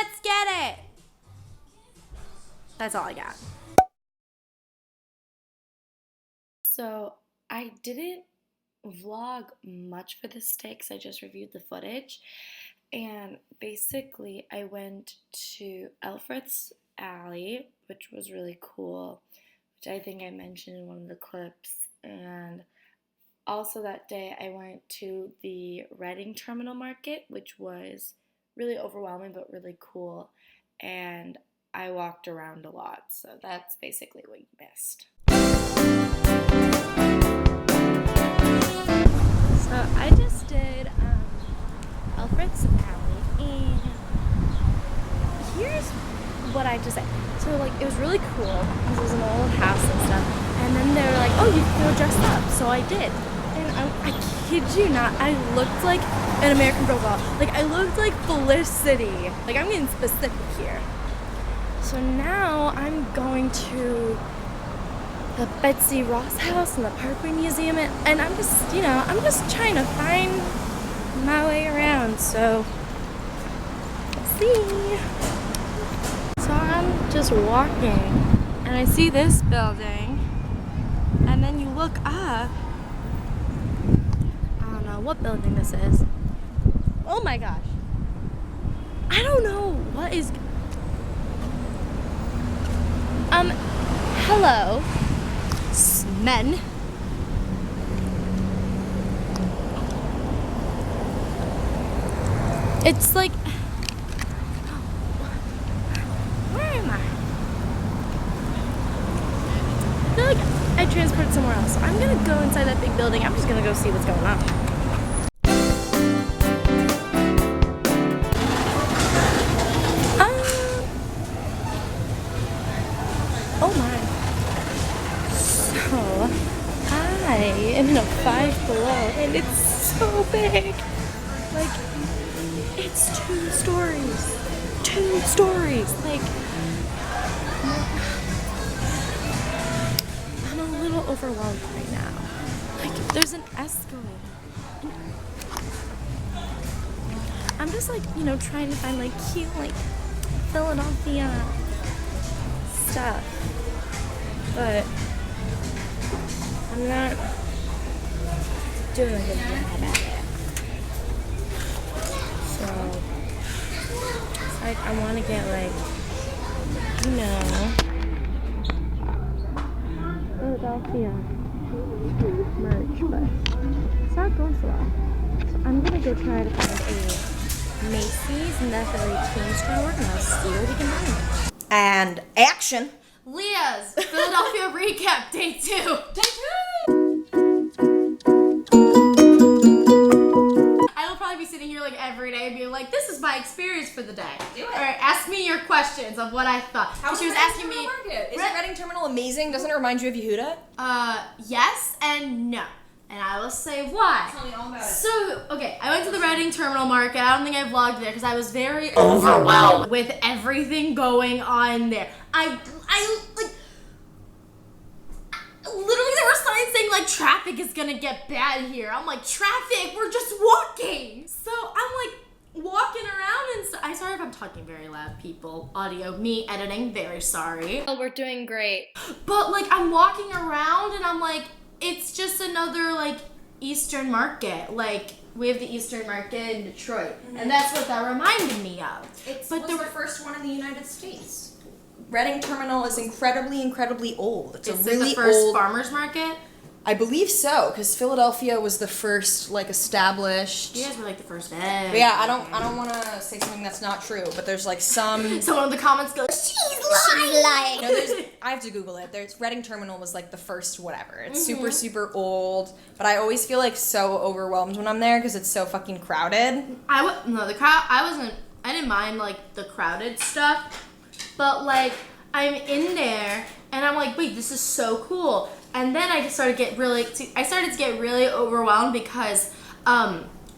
Let's get it. That's all I got. So I didn't vlog much for this day because I just reviewed the footage. And basically I went to Alfred's Alley, which was really cool, which I think I mentioned in one of the clips. And also that day I went to the Reading Terminal Market, which was really overwhelming but really cool. And I walked around a lot, so that's basically what you missed. So I just did Alfred's Alley, and here's what I just said. So like it was really cool because it was an old house and stuff, and then they were like, oh, you can go dress up, so I did. And I kid you not, I looked like an American Girl. Like I looked like Felicity. Like I'm getting specific here. So now I'm going to the Betsy Ross house and the Parkway Museum, and I'm just, I'm just trying to find my way around, so let's see. So I'm just walking, and I see this building, and then you look up, I don't know what building this is. Oh my gosh. I don't know what is, hello. Men. It's like, where am I? I feel like I transported somewhere else. So I'm gonna go inside that big building. I'm just gonna go see what's going on. Oh my. I am in a 5 below, and it's so big. Like, it's 2 stories. 2 stories. Like, I'm a little overwhelmed right now. Like, there's an escalator. I'm just like, trying to find like cute, like Philadelphia stuff, but I'm not doing a good job at it. So, it's like I want to get like, Philadelphia merch, but it's not going so well. So I'm going to go try to find a Macy's and that's a teen store, and I'll see what we can find. And action! Leah's Philadelphia recap, day 2. Day 2! I will probably be sitting here like every day and being like, this is my experience for the day. Do it. Alright, ask me your questions of what I thought. How she was asking me. Isn't Reading Terminal amazing? Doesn't it remind you of Yehuda? Yes and no. And I will say why. Tell me all about it. So, okay, I went to the Reading Terminal Market. I don't think I vlogged there because I was very overwhelmed with everything going on there. I like, literally there were signs saying like traffic is gonna get bad here. I'm like, traffic? We're just walking. So I'm like walking around and I'm sorry if I'm talking very loud, people. Audio, me editing, very sorry. Oh, we're doing great. But like I'm walking around and I'm like, it's just another like Eastern market. Like we have the Eastern market in Detroit, and that's what that reminded me of. It's the first one in the United States. Reading Terminal is incredibly old. It's a really the first old farmers market. I believe so, because Philadelphia was the first like established. You guys were like the first But yeah, I don't want to say something that's not true, but there's like some. Someone in the comments goes, she's lying. No, I have to Google it. There's Reading Terminal was like the first whatever. It's super old, but I always feel like so overwhelmed when I'm there because it's so fucking crowded. The crowd. I didn't mind like the crowded stuff, but like I'm in there and I'm like, wait, this is so cool. And then I just started to get really overwhelmed because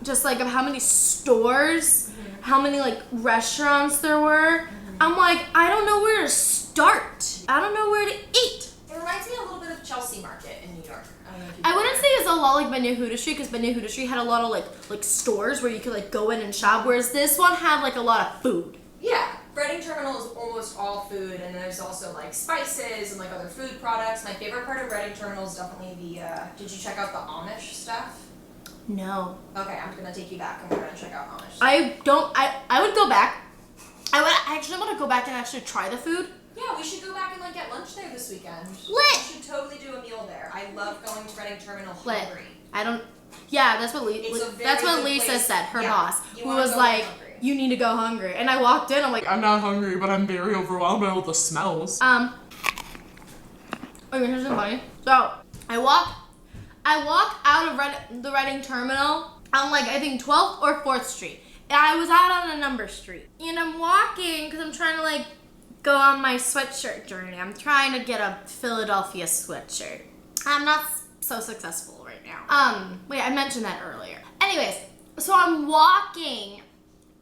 just like of how many stores, how many like restaurants there were. I'm like, I don't know where to start. I don't know where to eat. It reminds me a little bit of Chelsea Market in New York. I wouldn't say it's a lot like Ben Yehuda Street because Ben Yehuda Street had a lot of like stores where you could like go in and shop, whereas this one had like a lot of food. Yeah, Reading Terminal is almost all food, and there's also like spices and like other food products. My favorite part of Reading Terminal is definitely the. Did you check out the Amish stuff? No. Okay, I'm gonna take you back and we're gonna check out Amish. I would go back. I actually want to go back and actually try the food. Yeah, we should go back and like get lunch there this weekend. Lit! We should totally do a meal there. I love going to Reading Terminal hungry. Yeah, that's what That's what Lisa place. said, her Yeah, boss, you who wanna was go like, hungry. you need to go hungry. And I walked in, I'm like, I'm not hungry, but I'm very overwhelmed by all the smells. okay, here's something funny. So, I walk out of the Reading Terminal on like, I think 12th or 4th Street. I was out on a number street. And I'm walking, because I'm trying to like, go on my sweatshirt journey. I'm trying to get a Philadelphia sweatshirt. I'm not so successful right now. Wait, I mentioned that earlier. Anyways, so I'm walking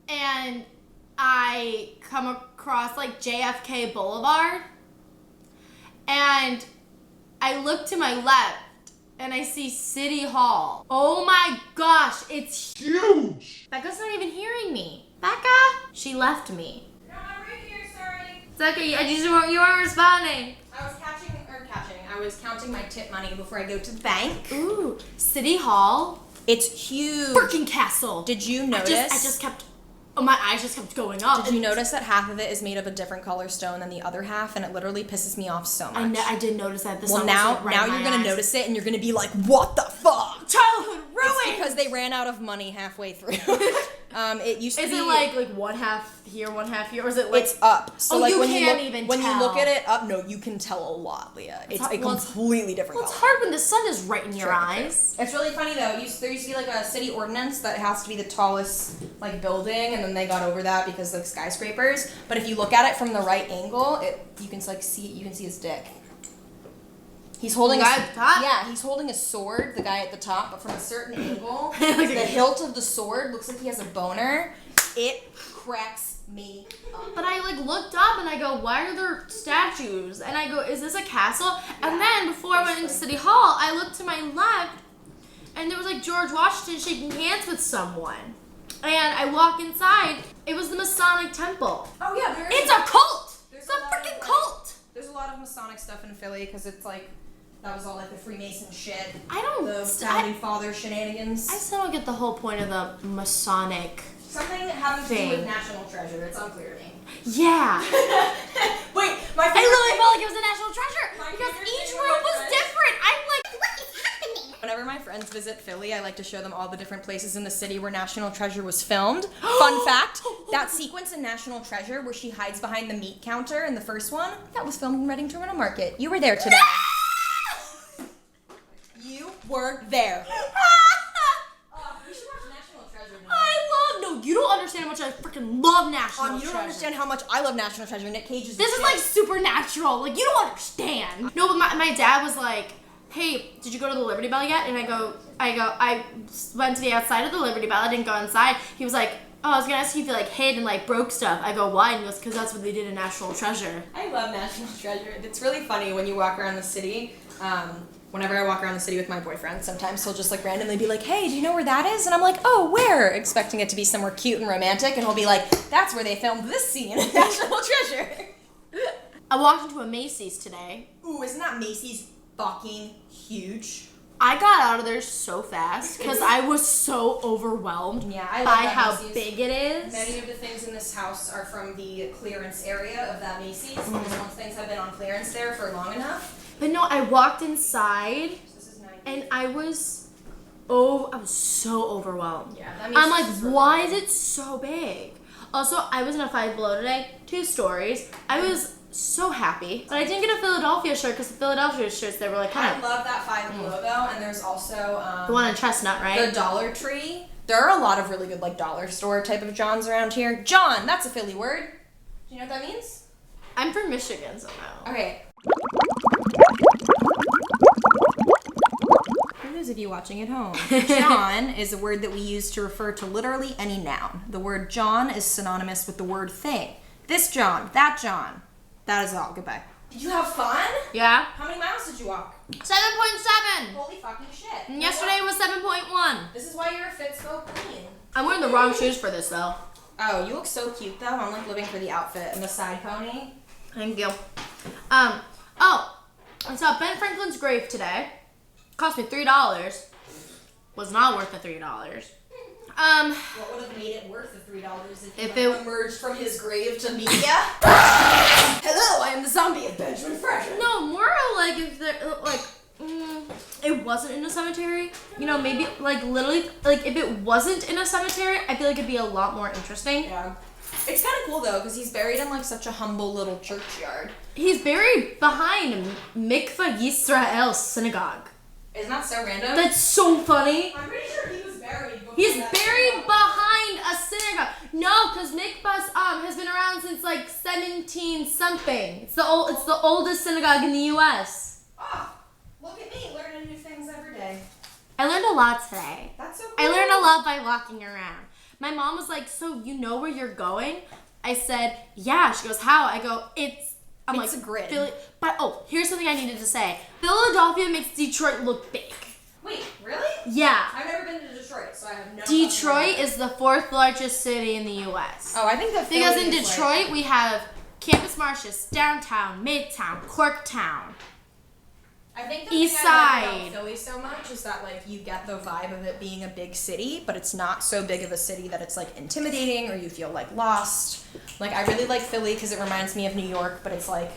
and I come across like JFK Boulevard and I look to my left and I see City Hall. Oh my gosh, it's Huge! Becca's not even hearing me. Becca? She left me. No, I'm right here, sorry. It's okay, you weren't responding. I was counting my tip money before I go to the bank. Ooh, City Hall. It's huge. Freaking castle. Did you notice? My eyes just kept going up. Did you notice that half of it is made of a different color stone than the other half, and it literally pisses me off so much. I did notice that. Now you're gonna notice it, and you're gonna be like, "What the fuck?" Childhood ruined. It's because they ran out of money halfway through. It used to be. Is it like one half here, one half here, or is it like? It's up. So like you when can't you even when tell. you look at it up, no, you can tell a lot, Leah. It's a completely different Well, it's color. hard when the sun is right in your eyes. It's really funny though. There used to be like a city ordinance that it has to be the tallest like building, and then they got over that because like skyscrapers. But if you look at it from the right angle, you can see his dick. He's holding he's holding a sword, the guy at the top, but from a certain angle, the hilt of the sword looks like he has a boner. It cracks me up. But I like looked up and I go, why are there statues? And I go, is this a castle? And then before I went into City Hall, I looked to my left and there was like George Washington shaking hands with someone. And I walk inside, it was the Masonic Temple. Oh yeah, It's a cult! It's a freaking cult! There's a lot of Masonic stuff in Philly because it's like, that was all like the Freemason shit. The founding father shenanigans. I still don't get the whole point of the Masonic Something having to do with National Treasure. It's unclear to me. Yeah. Wait, I literally felt like it was a national treasure because each room was different. I'm like, what is happening? Whenever my friends visit Philly, I like to show them all the different places in the city where National Treasure was filmed. Fun fact, that sequence in National Treasure where she hides behind the meat counter in the first one, that was filmed in Reading Terminal Market. You were there today. You were there. We should watch National Treasure now. You don't understand how much I freaking love National Treasure. You don't understand how much I love National Treasure. Nick Cage is This is like supernatural. Like, you don't understand. No, but my dad was like, hey, did you go to the Liberty Bell yet? And I went to the outside of the Liberty Bell. I didn't go inside. He was like, oh, I was gonna ask you if you like hid and like broke stuff. I go, why? And he goes, because that's what they did in National Treasure. I love National Treasure. It's really funny when you walk around the city. Whenever I walk around the city with my boyfriend, sometimes he'll just like randomly be like, hey, do you know where that is? And I'm like, oh, where? Expecting it to be somewhere cute and romantic. And he'll be like, that's where they filmed this scene in National Treasure. I walked into a Macy's today. Ooh, isn't that Macy's fucking huge? I got out of there so fast because I was so overwhelmed by how Macy's. big it is. Many of the things in this house are from the clearance area of that Macy's. Because once things have been on clearance there for long enough. But no, I walked inside This is 90. and I was so overwhelmed. Yeah, that I'm Macy's like, why is it so big? Also, I was in a Five Below today, 2 stories. I was so happy, but I didn't get a Philadelphia shirt because the Philadelphia shirts they were like I love that Five Below though, and there's also the one in Chestnut, right? the Dollar Tree. There are a lot of really good like dollar store type of Johns around here. John, that's a Philly word. Do you know what that means? I'm from Michigan, so no. Okay. For those of you watching at home, John is a word that we use to refer to literally any noun. The word John is synonymous with the word thing. This John, that John. That is all. Goodbye. Did you have fun? Yeah? How many miles did you walk? 7.7! Holy fucking shit. And yesterday was 7.1. This is why you're a fit, so clean. I'm wearing the wrong shoes for this, though. Oh, you look so cute though. I'm like living for the outfit and the side pony. Thank you. Oh, I saw Ben Franklin's grave today. Cost me $3. Was not worth the $3. What would have made it worth the $3 if it emerged from his grave to meet ya? Hello, I am the zombie of Benjamin Fraser. No, more like if there it wasn't in a cemetery. You know, maybe like literally like if it wasn't in a cemetery, I feel like it'd be a lot more interesting. Yeah. It's kind of cool though, because he's buried in like such a humble little churchyard. He's buried behind Mikvah Yisrael synagogue. Isn't that so random? That's so funny. I'm pretty sure he was buried before He's that buried synagogue. behind a synagogue. No, because Mikvah's has been around since like 17 something. It's the oldest synagogue in the U.S. Oh, look at me learning new things every day. I learned a lot today. That's so cool. I learned a lot by walking around. My mom was like, "So you know where you're going?" I said, "Yeah." She goes, "How?" I go, "It's a grid." But here's something I needed to say. Philadelphia makes Detroit look big. Wait, really? Yeah. I've never been to Detroit, so I have no Detroit is the 4th largest city in the U.S. Oh, I think that Because in Philly is, Detroit, we have Campus Martius, Downtown, Midtown, Corktown. I think the East thing I like Side. about Philly so much is that like you get the vibe of it being a big city, but it's not so big of a city that it's like intimidating or you feel like lost. Like I really like Philly because it reminds me of New York, but it's like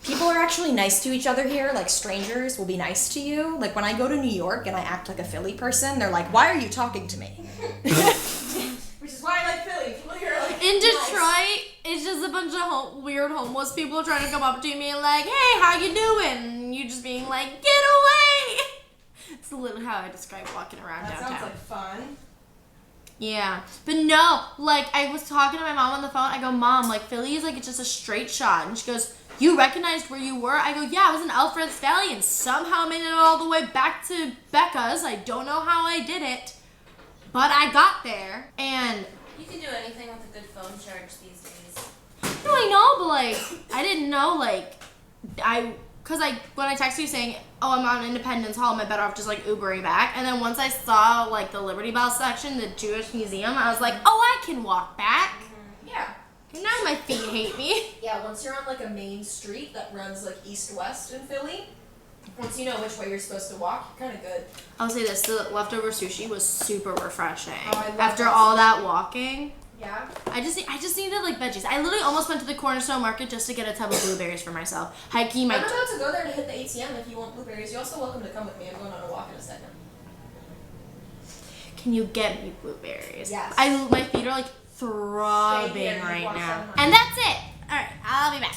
people are actually nice to each other here. Like strangers will be nice to you. Like when I go to New York and I act like a Philly person, they're like, "Why are you talking to me?" Which is why I like Philly. People here are like In nice. Detroit, it's just a bunch of weird homeless people trying to come up to me and like, "Hey, how you doing?" And you just being like, "Get away!" It's literally how I describe walking around That downtown. sounds like fun. Yeah, but no, like I was talking to my mom on the phone. I go, "Mom, like Philly is like it's just a straight shot," and she goes, "You recognized where you were?" I go, "Yeah, I was in Alfred's Valley and somehow made it all the way back to Becca's. I don't know how I did it, but I got there." And You can do anything with a good phone charge these days. no, I know, but like I didn't know, like when I texted you saying, "Oh, I'm on Independence Hall, am I better off just like Ubering back?" And then once I saw like the Liberty Bell section, the Jewish Museum, I was like, "Oh, I can walk back." Yeah. And now my feet hate me. Yeah, once you're on like a main street that runs like east-west in Philly, once you know which way you're supposed to walk, you're kind of good. I'll say this: the leftover sushi was super refreshing. Oh, I love After that all that walking, Yeah. I just needed like veggies. I literally almost went to the Cornerstone Market just to get a tub of blueberries for myself. Hiking my. I'm about to go there to hit the ATM if you want blueberries. You're also welcome to come with me. I'm going on a walk in a second. Can you get me blueberries? Yes. My feet are like throbbing Stay here and right watch now. them. And that's it. All right, I'll be back.